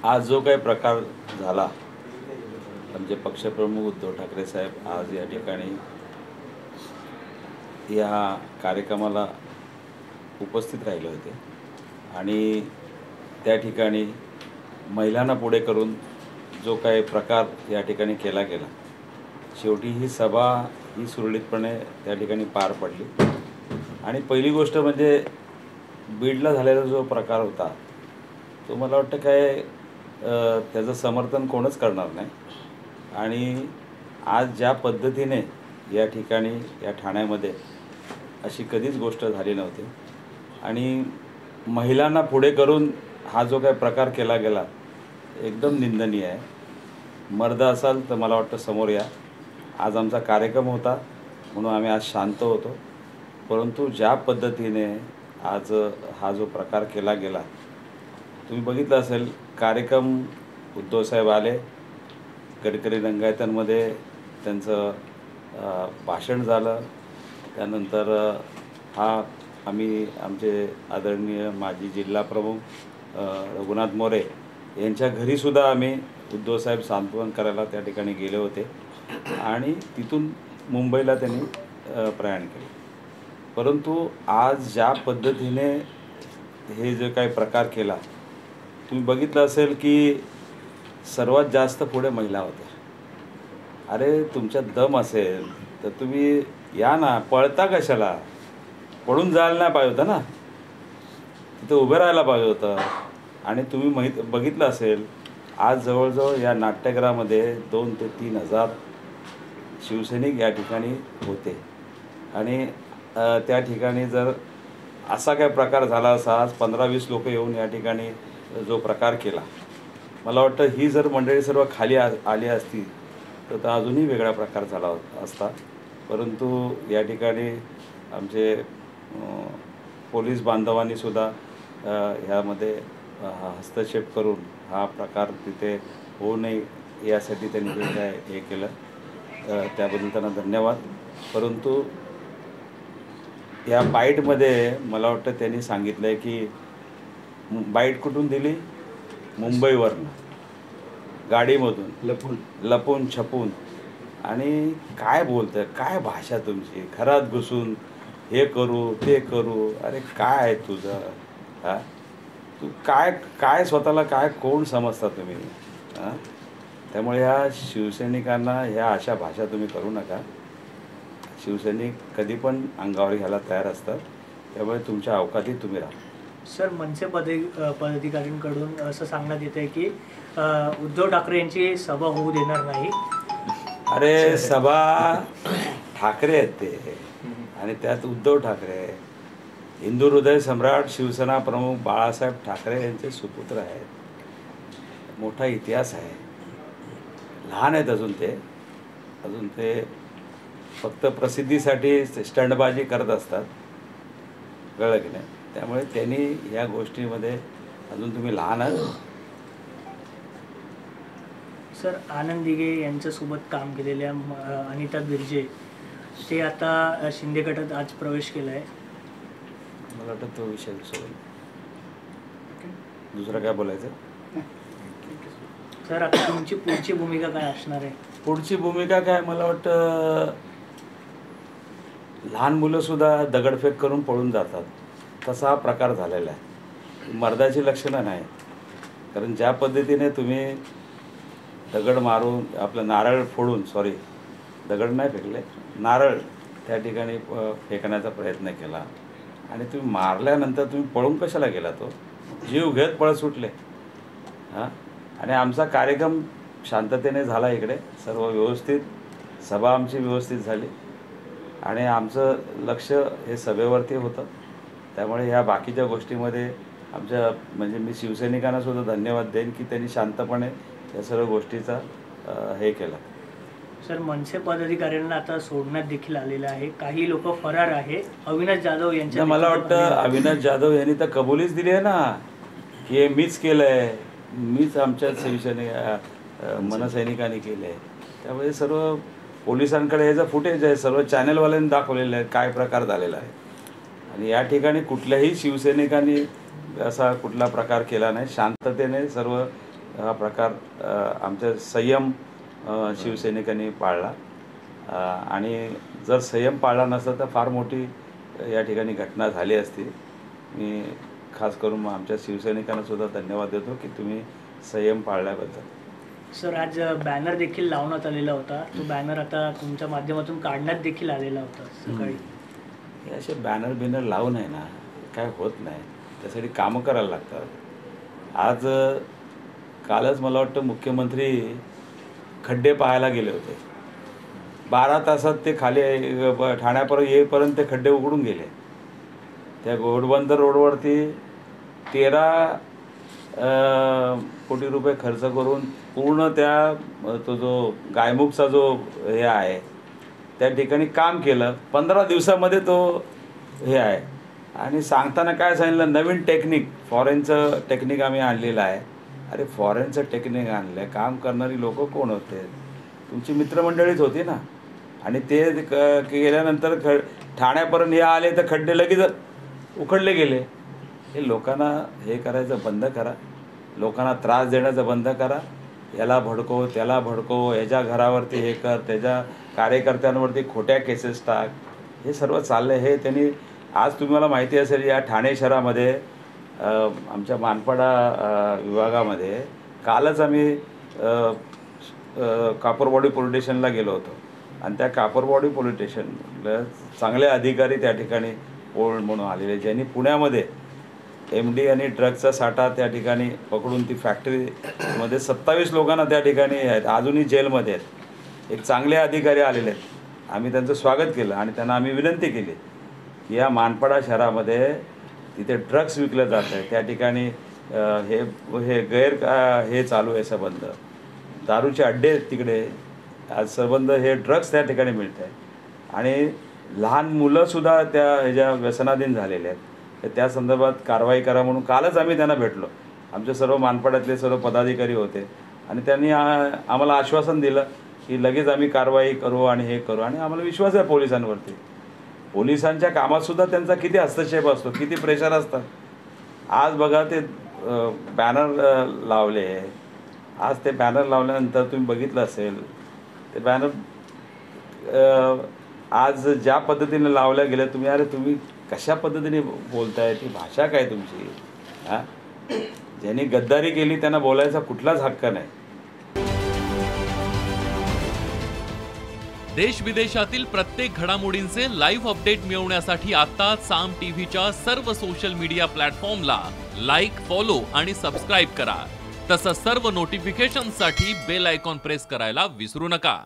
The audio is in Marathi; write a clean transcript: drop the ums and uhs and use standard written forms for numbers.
आज जो काही प्रकार झाला, आमचे पक्षप्रमुख उद्धव ठाकरे साहेब आज या ठिकाणी या कार्यक्रमाला उपस्थित राहिले होते आणि त्या ठिकाणी महिलांना पुढे करून जो काही प्रकार या ठिकाणी केला गेला, शेवटी ही सभा ही सुरळीतपणे त्या ठिकाणी पार पडली. आणि पहिली गोष्ट म्हणजे बीडला झालेला जो प्रकार होता तो मला वाटतं काय त्याचं समर्थन कोणच करणार नाही. आणि आज ज्या पद्धतीने या ठिकाणी या ठाण्यामध्ये अशी कधीच गोष्ट झाली नव्हती आणि महिलांना पुढे करून हा जो काही प्रकार केला गेला एकदम निंदनीय आहे. मर्द असाल तर मला वाटतं समोर या. आज आमचा कार्यक्रम होता म्हणून आम्ही आज शांत होतो, परंतु ज्या पद्धतीने आज हा जो प्रकार केला गेला, तुम्ही बघितलं असेल कार्यक्रम उद्धवसाहेब आले, गडकरी रंगायतांमध्ये त्यांचं भाषण झालं. त्यानंतर आम्ही आमचे आदरणीय माजी जिल्हाप्रमुख रघुनाथ मोरे यांच्या घरीसुद्धा आम्ही उद्धवसाहेब सांत्वन करायला त्या ठिकाणी गेले होते आणि तिथून मुंबईला त्यांनी प्रयाण केले. परंतु आज ज्या पद्धतीने हे जे काही प्रकार केला, तुम्ही बघितलं असेल की सर्वात जास्त पुढे महिला होत्या. अरे तुमच्यात दम असेल तर तुम्ही या ना, पळता कशाला? पळून जायला नाही पाहिजे होतं ना, तिथं उभं राहायला पाहिजे होतं. आणि तुम्ही बघितलं असेल आज जवळजवळ या नाट्यगृहामध्ये 2,000 ते 3,000 शिवसैनिक या ठिकाणी होते आणि त्या ठिकाणी जर असा काय प्रकार झाला असा आज 15-20 लोक येऊन या ठिकाणी जो प्रकार केला, मला वाटतं ही जर मंडळी सर्व खाली आली असती तर अजूनही वेगळा प्रकार झाला असता. परंतु या ठिकाणी आमचे पोलीस बांधवांनीसुद्धा ह्यामध्ये हस्तक्षेप करून हा प्रकार तिथे होऊ नये यासाठी त्यांनी जे काय हे केलं त्याबद्दल त्यांना धन्यवाद. परंतु या बाईटमध्ये मला वाटतं त्यांनी सांगितलं आहे की बाईट कुठून दिली? मुंबईवरनं, गाडीमधून लपून छपून. आणि काय बोलतं, काय भाषा तुमची, घरात घुसून हे करू ते करू. अरे काय आहे तुझं? हां, तू काय स्वतःला काय कोण समजता तुम्ही? हां, त्यामुळे ह्या शिवसैनिकांना ह्या अशा भाषा तुम्ही करू नका. शिवसैनिक कधी पण अंगावर घ्यायला तयार असतात, त्यामुळे तुमच्या अवकाशात तुम्ही राहा. सर, मनसे पदाधिकाऱ्यांकडून असं सांगण्यात येत आहे की उद्धव ठाकरे यांची सभा होऊ देणार नाही. अरे सभा ठाकरे आहेत ते, आणि त्यात उद्धव ठाकरे हिंदू हृदय सम्राट शिवसेना प्रमुख बाळासाहेब ठाकरे यांचे सुपुत्र आहेत. मोठा इतिहास आहे. लहान आहेत अजून ते फक्त प्रसिद्धीसाठी स्टंटबाजी करत असतात, कळलं की नाही? त्यामुळे त्यांनी या गोष्टीमध्ये अजून तुम्ही लहान आहात. सर, आनंद दिघे यांच्यासोबत काम केलेल्या अनिता बिर्जे ते आता शिंदे गटात आज प्रवेश केला आहे. मला वाटतं तो विषय दुसरा काय बोलायचं? सर, आता तुमची पुढची भूमिका काय असणार आहे? पुढची भूमिका काय, मला वाटतं लहान मुलंसुद्धा दगडफेक करून पळून जातात, तसा हा प्रकार झालेला आहे. मर्दाची लक्षणं नाही. कारण ज्या पद्धतीने तुम्ही दगड मारून आपलं नारळ फोडून, दगड नाही फेकले, नारळ त्या ठिकाणी फेकण्याचा प्रयत्न केला आणि तुम्ही मारल्यानंतर तुम्ही पळून कशाला गेला? तो जीव घेत पळ सुटले. हां, आणि आमचा कार्यक्रम शांततेने झाला. इकडे सर्व व्यवस्थित, सभा आमची व्यवस्थित झाली आणि आमचं लक्ष हे सभेवरती होतं. त्यामुळे ह्या बाकीच्या गोष्टीमध्ये आमच्या म्हणजे मी शिवसैनिकांनासुद्धा धन्यवाद देईन की त्यांनी शांतपणे या सर्व गोष्टीचा हे केलं. सर, मनसे पदाधिकाऱ्यांना आता सोडण्यात देखील आलेलं आहे. काही लोक फरार आहे. अविनाश जाधव यांच्या, मला वाटतं अविनाश जाधव यांनी तर कबुलीच दिली आहे ना की हे मीच केलं आहे, मीच आमच्या मनसैनिकांनी केलं आहे. त्यामुळे सर्व पोलिसांकडे ह्याचं फुटेज आहे, सर्व चॅनलवाल्यांनी दाखवलेलं आहे काय प्रकार झालेला आहे. आणि या ठिकाणी कुठल्याही शिवसैनिकांनी असा कुठला प्रकार केला नाही. शांततेने सर्व हा प्रकार आमच्या संयम शिवसैनिकांनी पाळला आणि जर संयम पाळला नसता तर फार मोठी या ठिकाणी घटना झाली असती. मी खास करून आमच्या शिवसैनिकांना सुद्धा धन्यवाद देतो की तुम्ही संयम पाळल्याबद्दल. सर, आज बॅनर देखील लावण्यात आलेला होता. तो बॅनर आता तुमच्या माध्यमातून काढण्यात देखील आलेला होता सकाळी. हे असे बॅनर बिनर लावून आहे ना काय होत नाही, त्यासाठी कामं करायला लागतात. आज कालच मला वाटतं मुख्यमंत्री खड्डे पाहायला गेले होते. 12 तासात ते खाली ठाण्यापर्यंत येईपर्यंत ते खड्डे उघडून गेले. त्या घोडबंदर रोडवरती 13 कोटी रुपये खर्च करून पूर्ण तो जो गायमुखचा जो हे आहे त्या ठिकाणी काम केलं. 15 दिवसामध्ये तो हे आहे. आणि सांगताना काय सांगितलं, नवीन टेक्निक, फॉरेनचं टेक्निक आम्ही आणलेलं आहे. अरे फॉरेनचं टेक्निक आणलं आहे, काम करणारी लोक कोण होते? तुमची मित्रमंडळीच होती ना. आणि ते केल्यानंतर ठाण्यापर्यंत हे आले तर खड्डे लगेच उखडले गेले. हे लोकांना हे करायचं बंद करा, लोकांना त्रास देण्याचं बंद करा. याला भडकव त्याला भडकव, ह्याच्या घरावरती हे कर, त्याच्या कार्यकर्त्यांवरती खोट्या केसेस टाक, हे सर्व चाललं. हे त्यांनी आज तुम्हाला माहिती असेल या ठाणे शहरामध्ये आमच्या मानपाडा विभागामध्ये कालच आम्ही कापरवाडी पोलीस स्टेशनला गेलो होतो. आणि त्या कापरवाडी पोलीस स्टेशनला चांगले अधिकारी त्या ठिकाणी पोळ म्हणून आलेले, ज्यांनी पुण्यामध्ये MD आणि ड्रगचा साठा त्या ठिकाणी पकडून ती फॅक्टरीमध्ये 27 लोकांना त्या ठिकाणी आहेत, अजूनही जेलमध्ये आहेत. एक चांगले अधिकारी आलेले आहेत. आम्ही त्यांचं स्वागत केलं आणि त्यांना आम्ही विनंती केली की या मानपाडा शहरामध्ये तिथे ड्रग्स विकलं जात आहे, त्या ठिकाणी हे चालू आहे संबंध, दारूचे अड्डे आहेत तिकडे, आज संबंध हे ड्रग्स त्या ठिकाणी मिळत आहे आणि लहान मुलंसुद्धा त्या ह्याच्या व्यसनाधीन झालेले आहेत. तर त्या संदर्भात कारवाई करा म्हणून कालच आम्ही त्यांना भेटलो. आमचे सर्व मानपाड्यातले सर्व पदाधिकारी होते आणि त्यांनी आम्हाला आश्वासन दिलं की लगेच आम्ही कारवाई करू आणि हे करू. आणि आम्हाला विश्वास आहे पोलिसांवरती. पोलिसांच्या कामातसुद्धा त्यांचा किती हस्तक्षेप असतो, किती प्रेशर असतात. आज बघा ते बॅनर लावले, आज ते बॅनर लावल्यानंतर तुम्ही बघितलं असेल ते बॅनर आज ज्या पद्धतीने लावल्या गेल्या, तुम्ही कशा पद्धतीने बोलताय, ती भाषा काय तुमची? ज्यांनी गद्दारी केली त्यांना बोलायचा कुठलाच हक्क नाही. देश विदेशातील प्रत्येक घडामोडींचे लाईव्ह अपडेट मिळवण्यासाठी आता साम टीव्हीच्या सर्व सोशल मीडिया प्लॅटफॉर्मला लाईक, फॉलो आणि सबस्क्राईब करा. तसंच सर्व नोटिफिकेशनसाठी बेल आयकॉन प्रेस करायला विसरू नका.